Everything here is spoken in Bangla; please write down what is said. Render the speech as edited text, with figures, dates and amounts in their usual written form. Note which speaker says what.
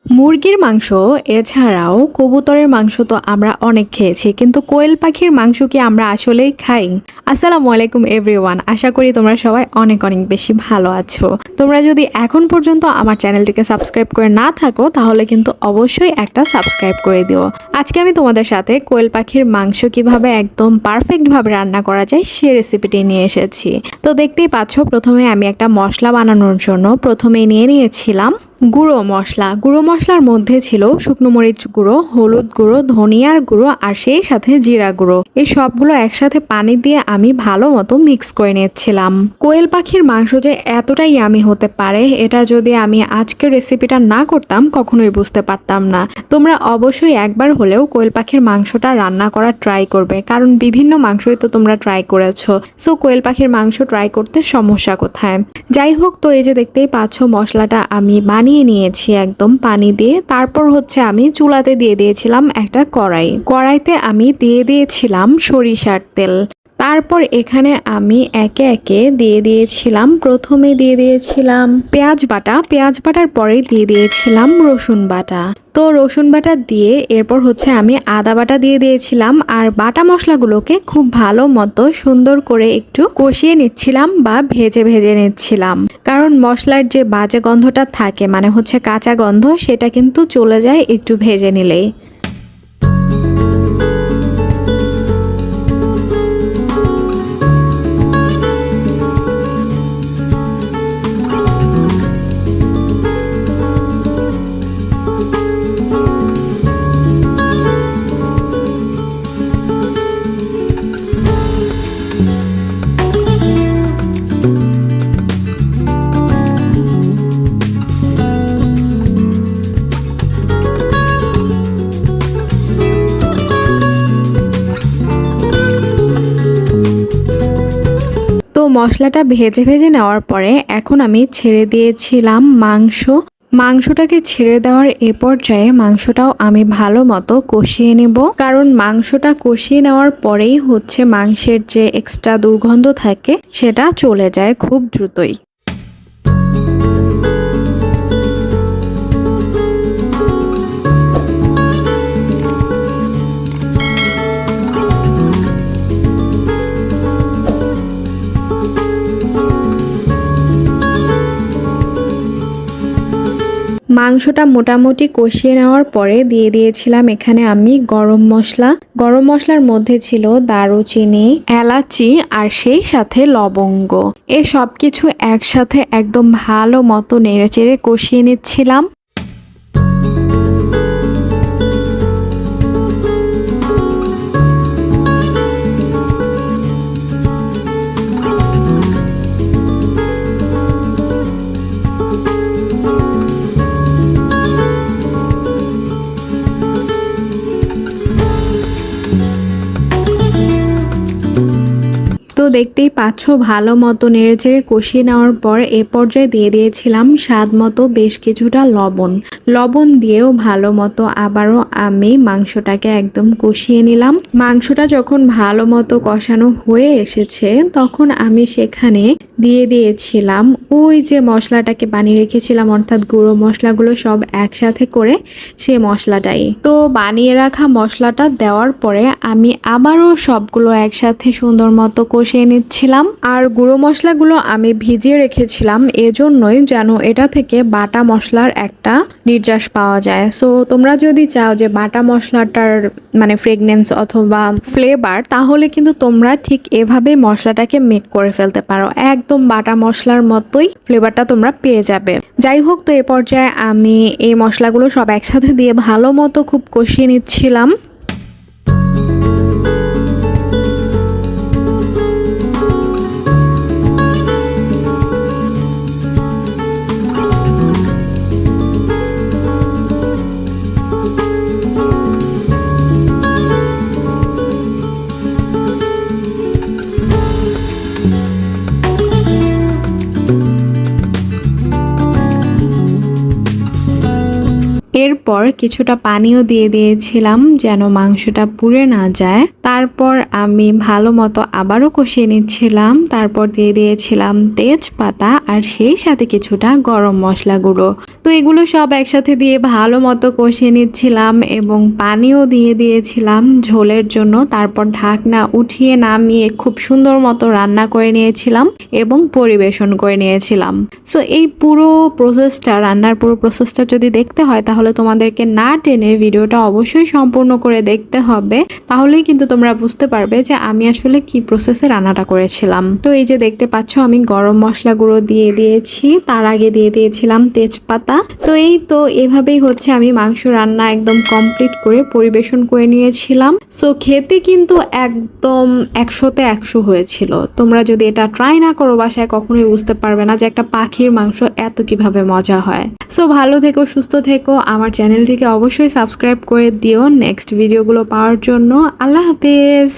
Speaker 1: মুরগির মাংস এছাড়াও কবুতরের মাংস তো আমরা অনেক খেয়েছি, কিন্তু কোয়েল পাখির মাংস কি আমরা আসলেই খাই? আসসালামু আলাইকুম এভরিওয়ান, আশা করি তোমরা সবাই অনেক অনেক বেশি ভালো আছো। তোমরা যদি এখন পর্যন্ত আমার চ্যানেলটিকে সাবস্ক্রাইব করে না থাকো তাহলে কিন্তু অবশ্যই একটা সাবস্ক্রাইব করে দিও। আজকে আমি তোমাদের সাথে কোয়েল পাখির মাংস কিভাবে একদম পারফেক্টভাবে রান্না করা যায় সে রেসিপিটি নিয়ে এসেছি। তো দেখতেই পাচ্ছ, প্রথমে আমি একটা মশলা বানানোর জন্য প্রথমেই নিয়ে নিয়েছিলাম গুঁড়ো মশলা। গুঁড়ো মশলার মধ্যে ছিল শুকনো মরিচ গুঁড়ো, হলুদ গুঁড়ো, ধনিয়ার গুঁড়ো আর সেই সাথে জিরা গুঁড়ো। এই সবগুলো একসাথে পানি দিয়ে আমি ভালো মতো মিক্স করে নিচ্ছিলাম। কোয়েল পাখির মাংস যে এতটাই ইয়ামি হতে পারে, এটা যদি আমি আজকের রেসিপিটা না করতাম কখনোই বুঝতে পারতাম না। তোমরা অবশ্যই একবার হলেও কোয়েল পাখির মাংসটা রান্না করার ট্রাই করবে, কারণ বিভিন্ন মাংসই তো তোমরা ট্রাই করেছো। সো কোয়েল পাখির মাংস ট্রাই করতে সমস্যা কোথায়? যাই হোক, তো এই যে দেখতেই পাচ্ছ মশলাটা আমি বানিয়ে নিয়েছি একদম পানি দিয়ে। তারপর হচ্ছে আমি চুলাতে দিয়ে দিয়েছিলাম একটা কড়াইতে আমি দিয়ে দিয়েছিলাম সরিষার তেল। তারপর এখানে আমি একে একে দিয়ে দিয়েছিলাম, প্রথমে দিয়ে দিয়েছিলাম পেঁয়াজ বাটার পরে দিয়ে দিয়েছিলাম রসুন বাটা। তো রসুন বাটা দিয়ে এরপর হচ্ছে আমি আদা বাটা দিয়ে দিয়েছিলাম, আর বাটা মশলাগুলোকে খুব ভালো মতো সুন্দর করে একটু কষিয়ে নিচ্ছিলাম বা ভেজে ভেজে নিচ্ছিলাম, কারণ মশলার যে বাজে গন্ধটা থাকে, মানে হচ্ছে কাঁচা গন্ধ, সেটা কিন্তু চলে যায় একটু ভেজে নিলেই। তো মশলাটা ভেজে ভেজে নেওয়ার পরে এখন আমি ছেড়ে দিয়েছিলাম মাংসটাকে ছেড়ে দেওয়ার এ পর্যায়ে মাংসটাও আমি ভালো মতো কষিয়ে নেব, কারণ মাংসটা কষিয়ে নেওয়ার পরেই হচ্ছে মাংসের যে এক্সট্রা দুর্গন্ধ থাকে সেটা চলে যায় খুব দ্রুতই। মাংসটা মোটামুটি কষিয়ে নেওয়ার পরে দিয়ে দিয়েছিলাম এখানে আমি গরম মশলার মধ্যে ছিল দারুচিনি, এলাচি আর সেই সাথে লবঙ্গ। এ সব কিছু একসাথে একদম ভালো মতো নেড়েচেড়ে কষিয়ে নিচ্ছিলাম। তো দেখতেই পাচ্ছ ভালো মতো নেড়েচেড়ে কষিয়ে নেওয়ার পর এ পর্যায়ে দিয়ে দিয়েছিলাম স্বাদ মতো বেশ কিছুটা লবণ দিয়েও ভালো মতো আবারও আমি মাংসটাকে একদম কষিয়ে নিলাম। মাংসটা যখন ভালো মতো কষানো হয়ে এসেছে তখন আমি সেখানে দিয়ে দিয়েছিলাম ওই যে মশলাটাকে বানিয়ে রেখেছিলাম, অর্থাৎ গুঁড়ো মশলাগুলো সব একসাথে করে সে মশলাটাই। তো বানিয়ে রাখা মশলাটা দেওয়ার পরে আমি আবারও সবগুলো একসাথে সুন্দর মতো কষিয়ে নিচ্ছিলাম। আর গুঁড়ো মশলাগুলো আমি ভিজিয়ে রেখেছিলাম এজন্যই যেন এটা থেকে বাটা মশলার একটা নির্যাস পাওয়া যায়। সো তোমরা যদি চাও যে বাটা মশলাটার মানে ফ্রেগনেন্স অথবা ফ্লেভার, তাহলে কিন্তু তোমরা ঠিক এভাবে মশলাটাকে মেক করে ফেলতে পারো, একদম বাটা মশলার মতোই ফ্লেভারটা তোমরা পেয়ে যাবে। যাই হোক, তো এ পর্যায়ে আমি এই মশলাগুলো সব একসাথে দিয়ে ভালো মতো খুব কষিয়ে নিচ্ছিলাম। এরপর কিছুটা পানিও দিয়ে দিয়েছিলাম যেন মাংসটা পুড়ে না যায়। তারপর আমি ভালো মতো আবারও কষিয়ে নিচ্ছিলাম। তারপর দিয়ে দিয়েছিলাম তেজপাতা আর সেই সাথে কিছুটা গরম মশলা গুঁড়ো। তো এগুলো সব একসাথে দিয়ে ভালো মতো কষিয়ে নিচ্ছিলাম এবং পানিও দিয়ে দিয়েছিলাম ঝোলের জন্য। তারপর ঢাকনা উঠিয়ে নামিয়ে খুব সুন্দর মতো রান্না করে নিয়েছিলাম এবং পরিবেশন করে নিয়েছিলাম। সো এই পুরো প্রসেসটা, রান্নার পুরো প্রসেসটা যদি দেখতে হয় তাহলে তোমাদেরকে না টেনে ভিডিওটা অবশ্যই সম্পূর্ণ করে দেখতে হবে। তাহলেই কিন্তু তোমরা বুঝতে পারবে যে আমি আসলে কি প্রসেসে রান্নাটা করেছিলাম। তো এই যে দেখতে পাচ্ছ আমি গরম মশলা গুঁড়ো দিয়ে দিয়েছি, তার আগে দিয়ে দিয়েছিলাম তেজপাতা। তো এই তো এভাবেই হচ্ছে আমি মাংস রান্না একদম কমপ্লিট করে পরিবেশন করে নিয়েছিলাম। সো খেতে কিন্তু একদম 100-তে 100 হয়েছিল। তোমরা যদি এটা ট্রাই না করো বাসায় কখনোই বুঝতে পারবে না যে একটা পাখির মাংস এত কিভাবে মজা হয়। সো ভালো থেকো, সুস্থ থেকো, আমার চ্যানেলটিকে অবশ্যই সাবস্ক্রাইব করে দিও নেক্সট ভিডিওগুলো পাওয়ার জন্য। আল্লাহ হাফেজ।